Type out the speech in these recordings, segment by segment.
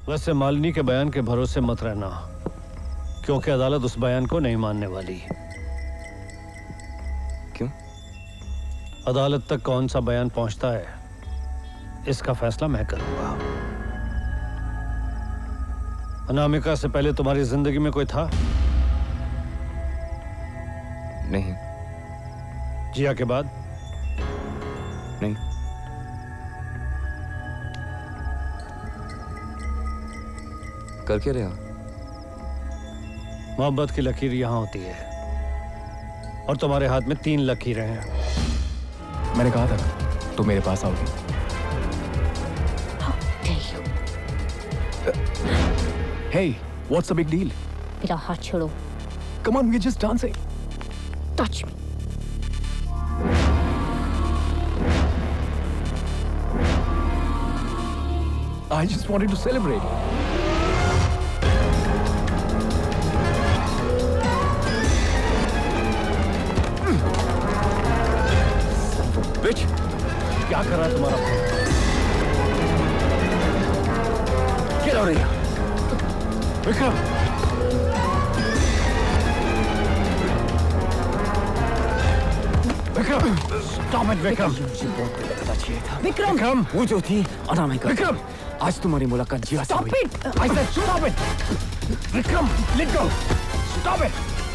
वैसे मालिनी के बयान के भरोसे मत रहना, क्योंकि अदालत उस बयान को नहीं मानने वाली। क्यों? अदालत तक कौन सा बयान पहुंचता है, इसका फैसला मैं करूंगा। अनामिका से पहले तुम्हारी जिंदगी में कोई था? नहीं। जिया के बाद? नहीं। कर क्या रहा? मोहब्बत की लकीर यहां होती है और तुम्हारे हाथ में 3 लकीरें हैं। मैंने कहा था ना, तुम मेरे पास आओगी। Hey, what's the big deal? मेरा हाथ छोड़ो। Come on, we're just dancing. Touch me. I just wanted to celebrate. Bitch, क्या कर रहा है तुम्हारा भाई? Get out of here. Vikram! Vikram! Stop it, Vikram! मुझे बहुत पहले पता चाहिए था। विक्रम! वो जो थी अनामिका। विक्रम! आज तुम्हारी मुलाकात जिया से हुई। Stop it! I said stop it! Vikram, let go! Stop it!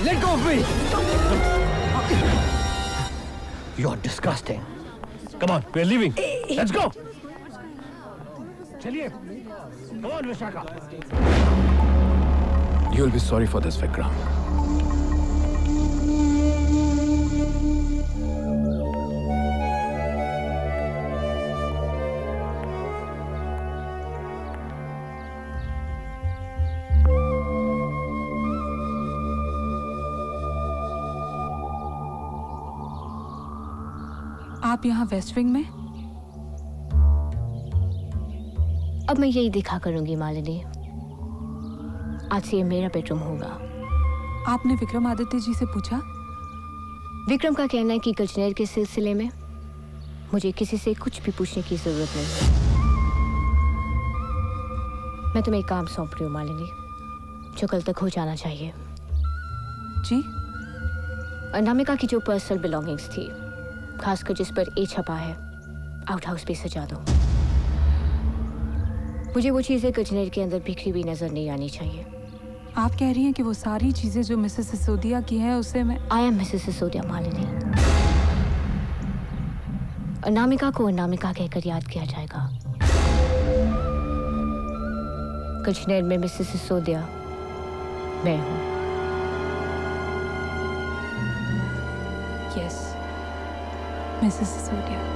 Let go of me! You're disgusting. Come on, we're leaving. Let's go. चलिए. Come on, Vishaka. You'll be sorry for this, Vikram. आप यहाँ waste wing में? अब मैं यही दिखा करूंगी मालिनी। आज से ये मेरा बेडरूम होगा। आपने विक्रमादित्य जी से पूछा? विक्रम का कहना है कि कचनेर के सिलसिले में मुझे किसी से कुछ भी पूछने की जरूरत नहीं। मैं तुम्हें एक काम सौंप रही हूँ मालिनी, जो कल तक हो जाना चाहिए। जी? अनामिका की जो पर्सनल बिलोंगिंग्स थी, खासकर जिस पर ए छपा है, आउट हाउस पे सजा दो। मुझे वो चीजें कचनेर के अंदर बिखरी हुई नजर नहीं आनी चाहिए। आप कह रही हैं कि वो सारी चीजें जो मिसेस सिसोदिया की है उसे मैं... I am Mrs Sisodia Malini. Anamika को अनामिका कहकर याद किया जाएगा। कचनेर में मिसेस सिसोदिया मैं हूँ। Yes, Mrs Sisodia.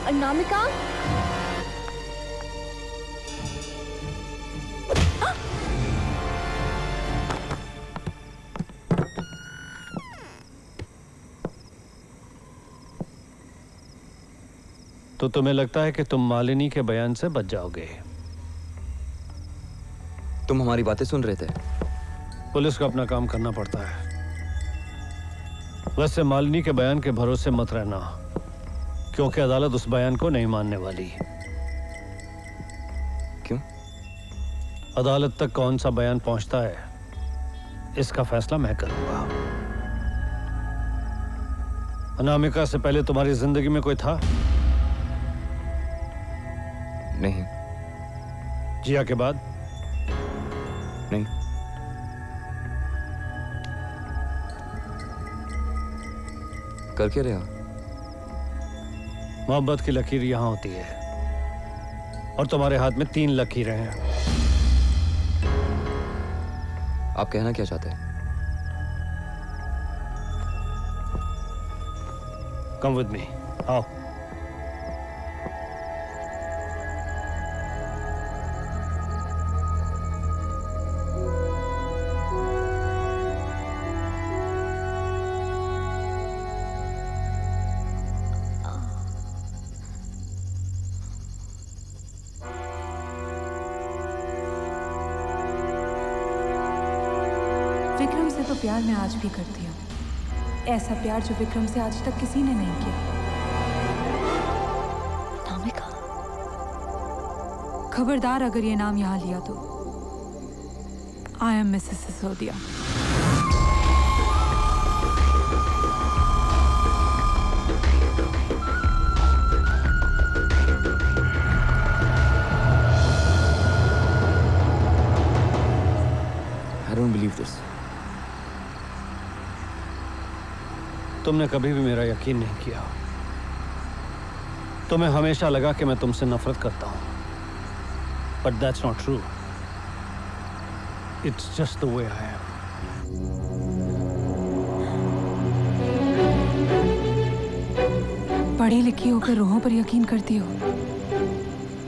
अनामिका? तो तुम्हें लगता है कि तुम मालिनी के बयान से बच जाओगे? तुम हमारी बातें सुन रहे थे? पुलिस को अपना काम करना पड़ता है। वैसे मालिनी के बयान के भरोसे मत रहना, क्योंकि अदालत उस बयान को नहीं मानने वाली। क्यों? अदालत तक कौन सा बयान पहुंचता है, इसका फैसला मैं करूंगा। अनामिका से पहले तुम्हारी जिंदगी में कोई था? नहीं। जिया के बाद? नहीं। कर क्या रहे हो? मोहब्बत की लकीर यहां होती है और तुम्हारे हाथ में 3 लकीरें हैं। आप कहना क्या चाहते हैं? कम विद मी, आओ। विक्रम से तो प्यार मैं आज भी करती हूँ, ऐसा प्यार जो विक्रम से आज तक किसी ने नहीं किया। अनामिका, खबरदार अगर ये नाम यहाँ लिया तो। I am Mrs Sisodia. I don't believe this. तुमने कभी भी मेरा यकीन नहीं किया। तुम्हें हमेशा लगा कि मैं तुमसे नफरत करता हूं, but that's not true. It's just the way I am. पढ़ी लिखी होकर रूहों पर यकीन करती हो।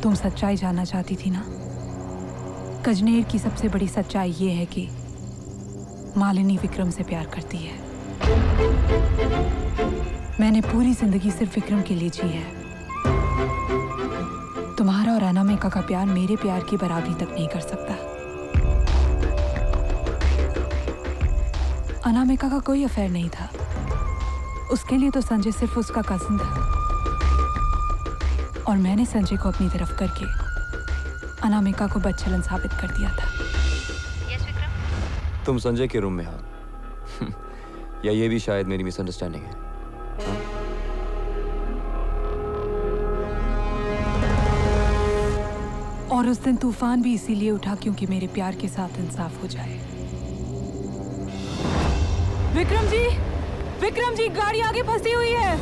तुम सच्चाई जानना चाहती थी ना? कजनेर की सबसे बड़ी सच्चाई ये है कि मालिनी विक्रम से प्यार करती है। मैंने पूरी जिंदगी सिर्फ विक्रम के लिए जी है। तुम्हारा और अनामिका का प्यार मेरे प्यार की बराबरी तक नहीं कर सकता। अनामिका का कोई अफेयर नहीं था। उसके लिए तो संजय सिर्फ उसका कजिन था, और मैंने संजय को अपनी तरफ करके अनामिका को बदचलन साबित कर दिया था। तुम संजय के रूम में हो, या ये भी शायद मेरी मिसअंडरस्टैंडिंग है? और उस दिन तूफान भी इसीलिए उठा क्योंकि मेरे प्यार के साथ इंसाफ हो जाए। विक्रम जी, गाड़ी आगे फंसी हुई है।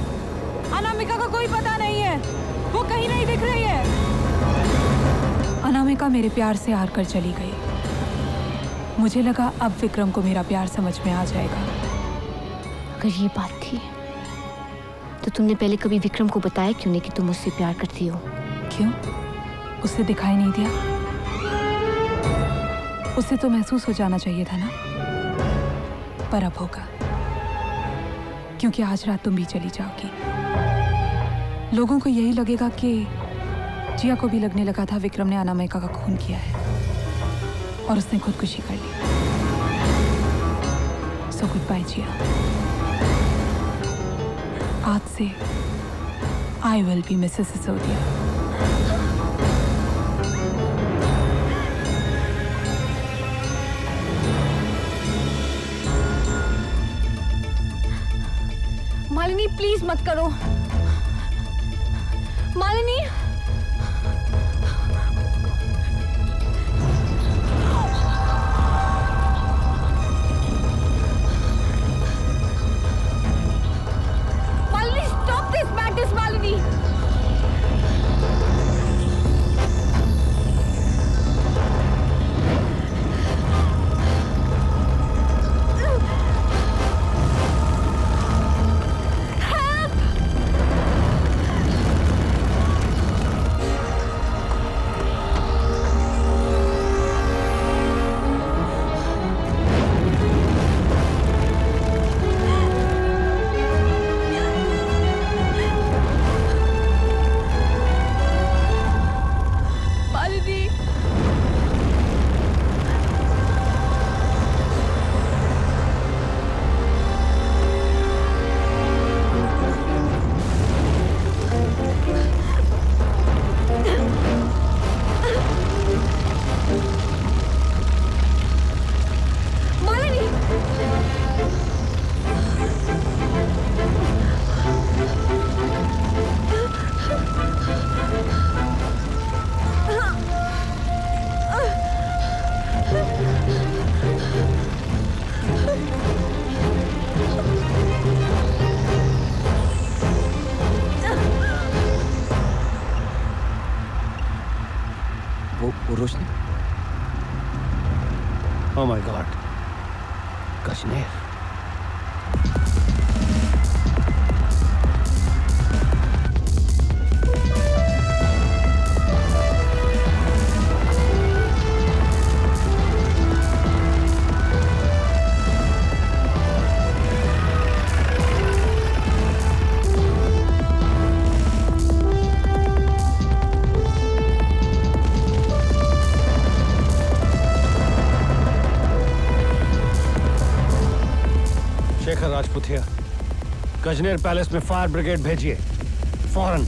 अनामिका का कोई पता नहीं है, वो कहीं नहीं दिख रही है। अनामिका मेरे प्यार से हार कर चली गई। मुझे लगा अब विक्रम को मेरा प्यार समझ में आ जाएगा। अगर ये बात थी तो तुमने पहले कभी विक्रम को बताया क्यों नहीं कि तुम मुझसे प्यार करती हो? क्यों? उसे दिखाई नहीं दिया? उसे तो महसूस हो जाना चाहिए था ना। पर अब होगा, क्योंकि आज रात तुम भी चली जाओगी। लोगों को यही लगेगा कि जिया को भी लगने लगा था विक्रम ने अनामिका का खून किया है और उसने खुदकुशी कर ली। So good bye Jiya. आज से I will be Mrs Sisodia. Malini, please मत करो। Malini, Malini, stop this madness, Malini. वो रोशनी। Oh my God, Gajner. Shekhar Rajputiya, Gajner palace में फायर ब्रिगेड भेजिए फौरन।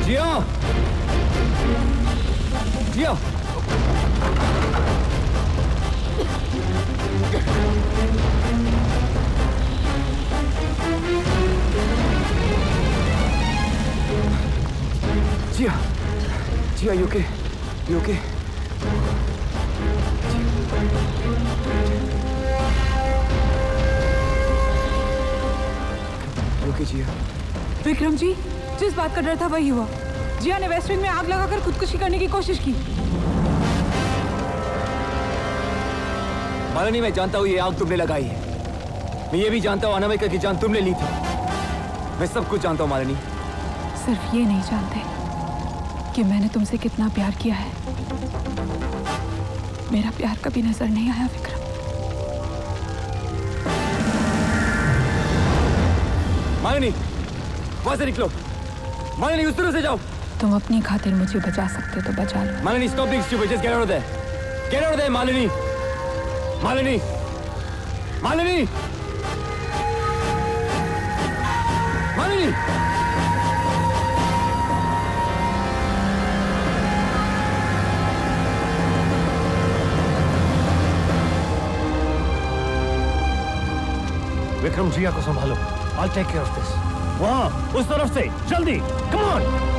जिया, जिया, जिया, जिया, you okay? You okay? You okay, जिया? विक्रम जी, जिस बात का डर था वही हुआ। जिया ने वेस्ट विंग में आग लगाकर खुदकुशी करने की कोशिश की। मालिनी, मैं जानता हूँ ये आग तुमने लगाई है। मैं ये भी जानता हूँ अनामिका की जान तुमने ली थी। मैं सब कुछ जानता हूँ मालिनी। सिर्फ ये नहीं जानते कि मैंने तुमसे कितना प्यार किया है। मेरा प्यार कभी नजर नहीं आया विक्रम। मालिनी, वहां से निकलो। मालिनी, उस तरफ से जाओ। तुम अपनी खातिर मुझे बचा सकते तो बचा लो। Malini, stop being stupid. Just get out of there. Get out of there, Malini. Malini, Malini, Malini. Vikram, जिया को संभालो। I'll take care of this. वहाँ उस तरफ से जल्दी, come on!